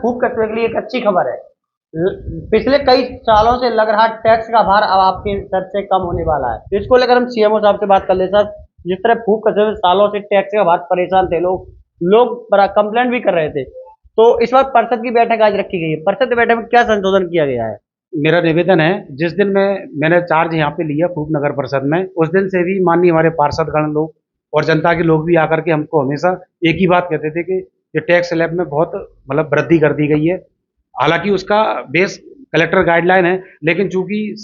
फूक कस्बे के लिए एक अच्छी खबर है। पिछले कई सालों से लग रहा टैक्स का भार अब आपके सर से कम होने वाला है। इसको लेकर हम सीएमओ साहब से बात कर ले सर। जिस तरह फूक कस्बे में सालों से टैक्स का भार परेशान थे लोग बड़ा कंप्लेंट भी कर रहे थे। तो इस बार परिषद की बैठक आज रखी गई है। परिषद की बैठक में क्या संशोधन किया गया है? मेरा निवेदन है, जिस दिन मैंने चार्ज यहाँ पे लिया फूक नगर परिषद में, उस दिन से भी माननीय हमारे पार्षदगण लोग और जनता के लोग भी आकर के हमको हमेशा एक ही बात कहते थे कि ये टैक्स स्लैब में बहुत मतलब वृद्धि कर दी गई है। हालांकि उसका बेस कलेक्टर गाइडलाइन है, लेकिन चूंकि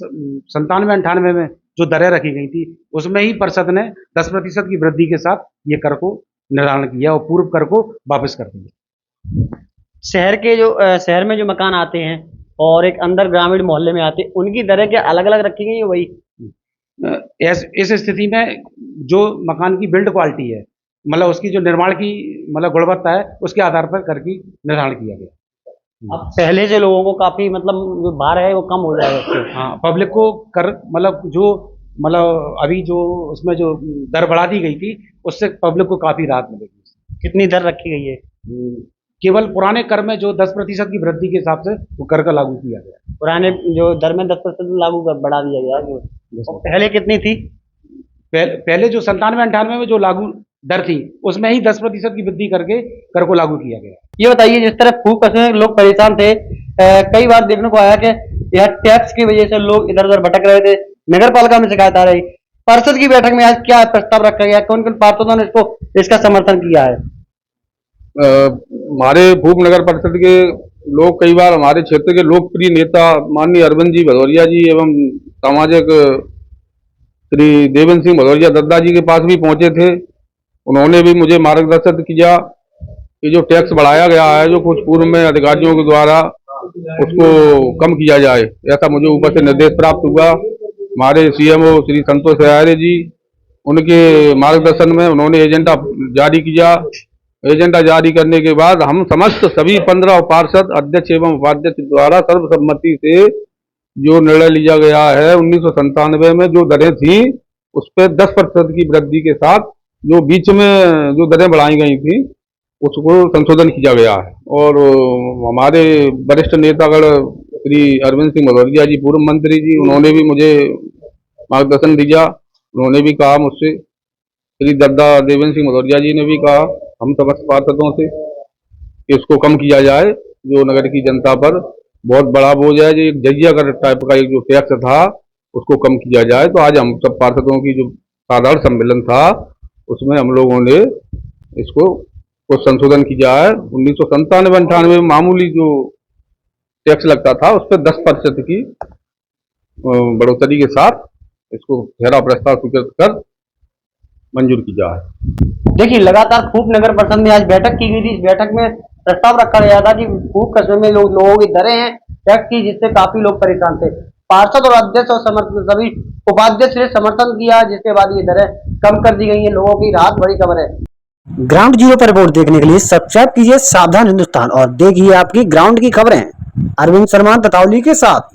97-98 में जो दरें रखी गई थी उसमें ही परिषद ने 10% की वृद्धि के साथ ये कर को निर्धारण किया और पूर्व कर को वापस कर दिया। शहर में जो मकान आते हैं और एक अंदर ग्रामीण मोहल्ले में आते हैं, उनकी दरें क्या अलग अलग रखी गई है? वही इस स्थिति में जो मकान की बिल्ड क्वालिटी है, मतलब उसकी जो निर्माण की मतलब गुणवत्ता है, उसके आधार पर कर की निर्धारण किया गया। अब पहले से लोगों को काफी मतलब जो भार है वो कम हो जाएगा। हाँ, पब्लिक को कर मतलब अभी जो उसमें जो दर बढ़ा दी गई थी उससे पब्लिक को काफी राहत मिलेगी। कितनी दर रखी गई है? केवल पुराने कर में जो 10% की वृद्धि के हिसाब से वो कर का लागू किया गया। पुराने जो दर में 10% लागू बढ़ा दिया गया है। और पहले कितनी थी? पहले जो 97-98 में जो लागू दर थी उसमें ही 10% की वृद्धि करके कर को लागू किया गया। ये बताइए, जिस तरह फूक कस्बे में लोग परेशान थे, कई बार देखने को आया कि यह टैक्स की वजह से लोग इधर उधर भटक रहे थे, नगर पालिका में शिकायत आ रही। परिषद की बैठक में आज क्या प्रस्ताव रखा गया? कौन कौन पार्षदों ने इसका समर्थन किया है? हमारे फूक नगर परिषद के लोग कई बार हमारे क्षेत्र के लोकप्रिय नेता माननीय अरविंद जी भदौरिया जी एवं सामाजिक श्री देवेंद्र सिंह भदौरिया दद्दा जी के पास भी पहुंचे थे। उन्होंने भी मुझे मार्गदर्शन किया कि जो टैक्स बढ़ाया गया है, जो कुछ पूर्व में अधिकारियों के द्वारा उसको कम किया जाए, ऐसा मुझे ऊपर से निर्देश प्राप्त हुआ। हमारे सीएमओ श्री संतोष सहारे जी, उनके मार्गदर्शन में उन्होंने एजेंडा जारी किया। एजेंडा जारी करने के बाद हम समस्त सभी 15 पार्षद अध्यक्ष एवं उपाध्यक्ष द्वारा सर्वसम्मति से जो निर्णय लिया गया है, 1997 में जो दरें थी उस पर 10% की वृद्धि के साथ जो बीच में जो दरें बढ़ाई गई थी उसको संशोधन किया गया है। और हमारे वरिष्ठ नेतागण श्री अरविंद सिंह भदौरिया जी, पूर्व मंत्री जी, उन्होंने भी मुझे मार्गदर्शन दिया। उन्होंने भी कहा मुझसे, श्री दद्दा देवेंद्र सिंह भदौरिया जी ने भी कहा हम समस्त पार्षदों से कि इसको कम किया जाए, जो नगर की जनता पर बहुत बड़ा बोझ है, जो एक जजिया कर टाइप का एक जो टैक्स था उसको कम किया जाए। तो आज हम सब पार्षदों की जो साधारण सम्मेलन था उसमें हम लोगों ने इसको कुछ संशोधन किया है। 1997-98 में मामूली जो टैक्स लगता था उस पर 10% की बढ़ोतरी के साथ इसको घेरा प्रस्ताव स्वीकृत कर मंजूर की जाए। देखिए, लगातार फूक नगर परिषद में आज बैठक की गई थी। इस बैठक में प्रस्ताव रखा गया था कि फूक कस्बे में लोगों की दरें हैं टैक्स की, जिससे काफी लोग परेशान थे। पार्षद और अध्यक्ष और समर्थन सभी उपाध्यक्ष ने समर्थन किया, जिसके बाद ये दरें कम कर दी गई है। लोगों की राहत बड़ी खबर है। ग्राउंड जीरो पर रिपोर्ट देखने के लिए सब्सक्राइब कीजिए सावधान हिंदुस्तान और देखिए आपकी ग्राउंड की खबरें अरविंद शर्मा ततावली के साथ।